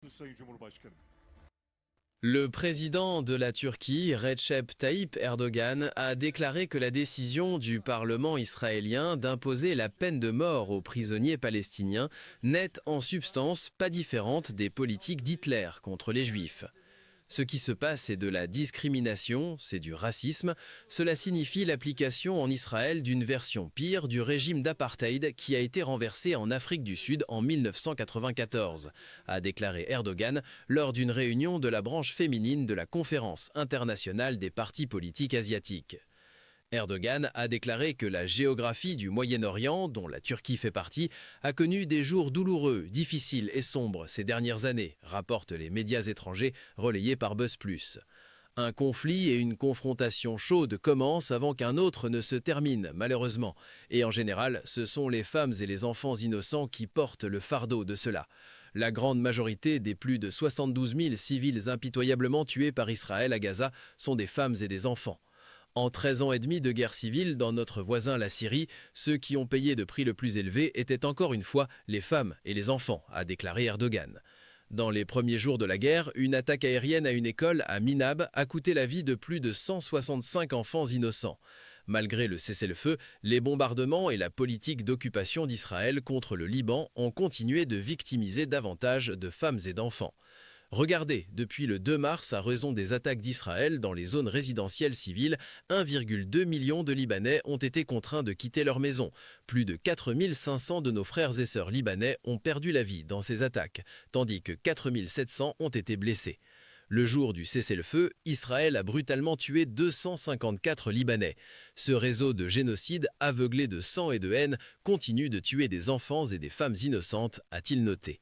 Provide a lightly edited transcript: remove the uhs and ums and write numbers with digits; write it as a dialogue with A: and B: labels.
A: Sayın Cumhurbaşkanı.
B: Le président de la Turquie, Recep Tayyip Erdogan, a déclaré que la décision du Parlement israélien d'imposer la peine de mort aux prisonniers palestiniens n'est en substance pas différente des politiques d'Hitler contre les Juifs. Ce qui se passe est de la discrimination, c'est du racisme. Cela signifie l'application en Israël d'une version pire du régime d'apartheid qui a été renversé en Afrique du Sud en 1994, a déclaré Erdogan lors d'une réunion de la branche féminine de la Conférence internationale des partis politiques asiatiques. Erdogan a déclaré que la géographie du Moyen-Orient, dont la Turquie fait partie, a connu des jours douloureux, difficiles et sombres ces dernières années, rapportent les médias étrangers relayés par Buzz+. Un conflit et une confrontation chaude commencent avant qu'un autre ne se termine, malheureusement. Et en général, ce sont les femmes et les enfants innocents qui portent le fardeau de cela. La grande majorité des plus de 72 000 civils impitoyablement tués par Israël à Gaza sont des femmes et des enfants. En 13 ans et demi de guerre civile dans notre voisin la Syrie, ceux qui ont payé le prix le plus élevé étaient encore une fois les femmes et les enfants, a déclaré Erdogan. Dans les premiers jours de la guerre, une attaque aérienne à une école à Minab a coûté la vie de plus de 165 enfants innocents. Malgré le cessez-le-feu, les bombardements et la politique d'occupation d'Israël contre le Liban ont continué de victimiser davantage de femmes et d'enfants. Regardez, depuis le 2 mars, à raison des attaques d'Israël dans les zones résidentielles civiles, 1,2 million de Libanais ont été contraints de quitter leur maison. Plus de 4 500 de nos frères et sœurs libanais ont perdu la vie dans ces attaques, tandis que 4 700 ont été blessés. Le jour du cessez-le-feu, Israël a brutalement tué 254 Libanais. Ce réseau de génocide, aveuglé de sang et de haine, continue de tuer des enfants et des femmes innocentes, a-t-il noté.